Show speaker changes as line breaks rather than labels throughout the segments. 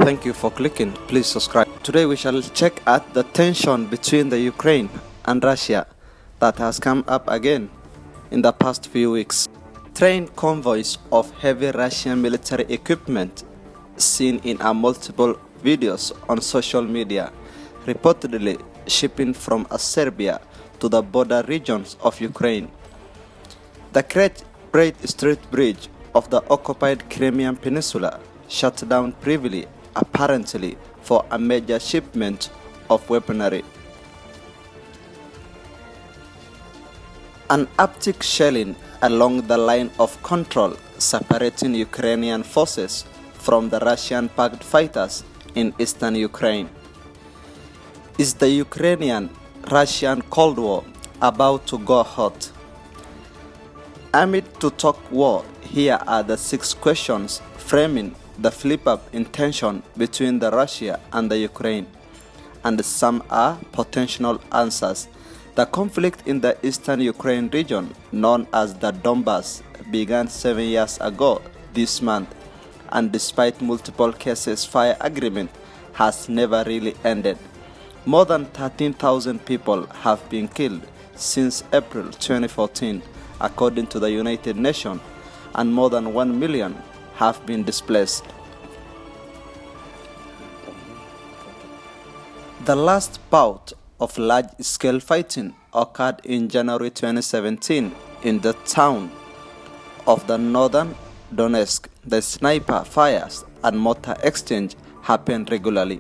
Thank you for clicking. Please subscribe. Today we shall check at the tension between the Ukraine and Russia that has come up again in the past few weeks. Train convoys of heavy Russian military equipment seen in multiple videos on social media, reportedly shipping from Serbia to the border regions of Ukraine. The Great Street Bridge of the occupied Crimean Peninsula shut down previously, apparently for a major shipment of weaponry. An uptick shelling along the line of control separating Ukrainian forces from the Russian-backed fighters in eastern Ukraine. Is the Ukrainian-Russian Cold War about to go hot? Amid to talk war, here are the 6 questions framing the flip-up in tension between the Russia and the Ukraine, and some are potential answers. The conflict in the eastern Ukraine region, known as the Donbas, began 7 years ago this month, and despite multiple ceasefire agreement, has never really ended. More than 13,000 people have been killed since April 2014, according to the United Nations, and more than 1 million have been displaced. The last bout of large-scale fighting occurred in January 2017 in the town of the northern Donetsk. The sniper fires and mortar exchange happened regularly.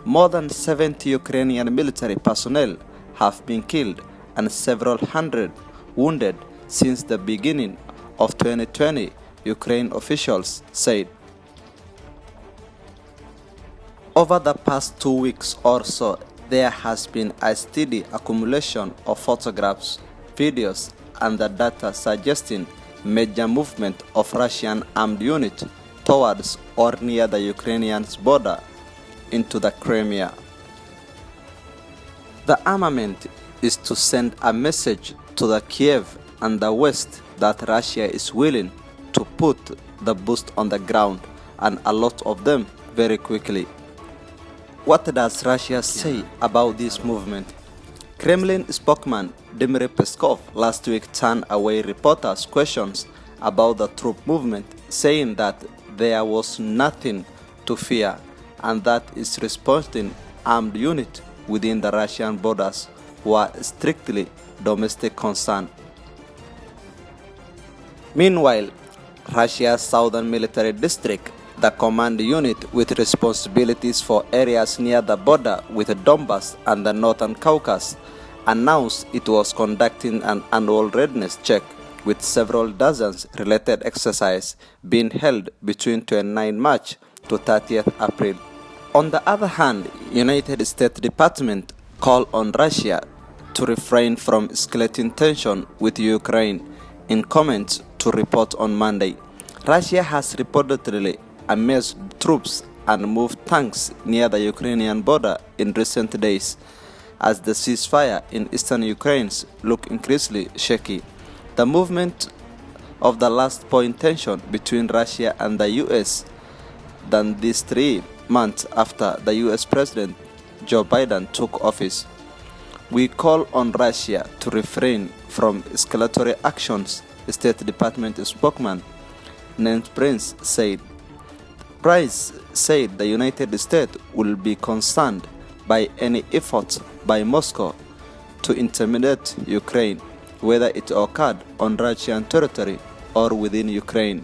More than 70 Ukrainian military personnel have been killed and several hundred wounded since the beginning of 2020, Ukraine officials said. Over the past 2 weeks or so, there has been a steady accumulation of photographs, videos, and the data suggesting major movement of Russian armed units towards or near the Ukrainian border into the Cremia. The armament is to send a message to the Kiev and the West that Russia is willing to put the boots on the ground, and a lot of them very quickly. What does Russia say about this movement? Kremlin spokesman Dmitry Peskov last week turned away reporters' questions about the troop movement, saying that there was nothing to fear and that its responding armed units within the Russian borders were strictly domestic concern. Meanwhile, Russia's southern military district, the command unit with responsibilities for areas near the border with Donbas and the Northern Caucasus, announced it was conducting an annual readiness check with several dozens related exercises being held between 29 March to 30th April. On the other hand, United States Department called on Russia to refrain from escalating tension with Ukraine in comments to report on Monday. Russia has reportedly amassed troops and moved tanks near the Ukrainian border in recent days, as the ceasefire in eastern Ukraine look increasingly shaky. The movement of the last point tension between Russia and the US than these 3 months after the US President Joe Biden took office. We call on Russia to refrain from escalatory actions, State Department spokesman Ned Price said. Price said the United States will be concerned by any efforts by Moscow to intimidate Ukraine, whether it occurred on Russian territory or within Ukraine.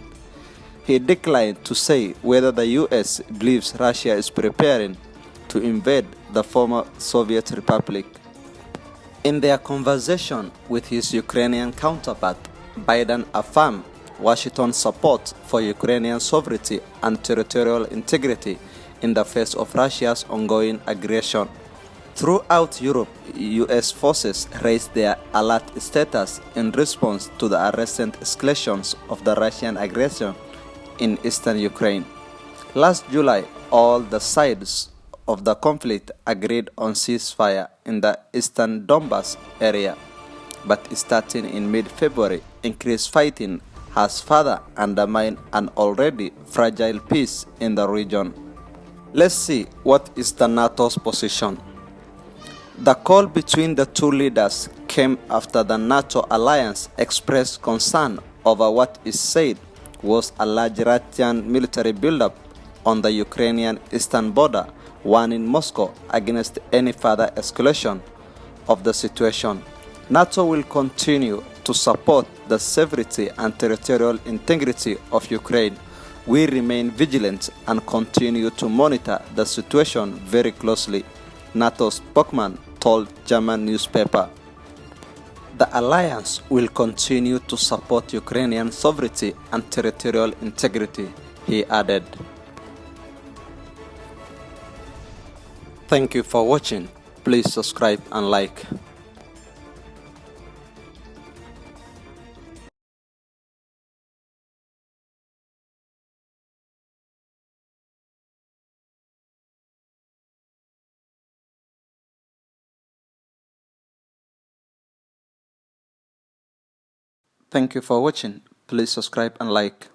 He declined to say whether the US believes Russia is preparing to invade the former Soviet Republic. In their conversation with his Ukrainian counterpart, Biden affirmed Washington's support for Ukrainian sovereignty and territorial integrity in the face of Russia's ongoing aggression. Throughout Europe, US forces raised their alert status in response to the recent escalations of the Russian aggression in eastern Ukraine. Last July, all the sides of the conflict agreed on ceasefire in the eastern Donbas area, but starting in mid-February, increased fighting has further undermined an already fragile peace in the region. Let's see what is the NATO's position. The call between the two leaders came after the NATO alliance expressed concern over what is said was a large Russian military buildup on the Ukrainian eastern border, warning Moscow against any further escalation of the situation. NATO will continue to support the sovereignty and territorial integrity of Ukraine. We remain vigilant and continue to monitor the situation very closely, NATO spokesman told German newspaper. The alliance will continue to support Ukrainian sovereignty and territorial integrity, he added. Thank you for watching. Please subscribe and like. Thank you for watching. Please subscribe and like.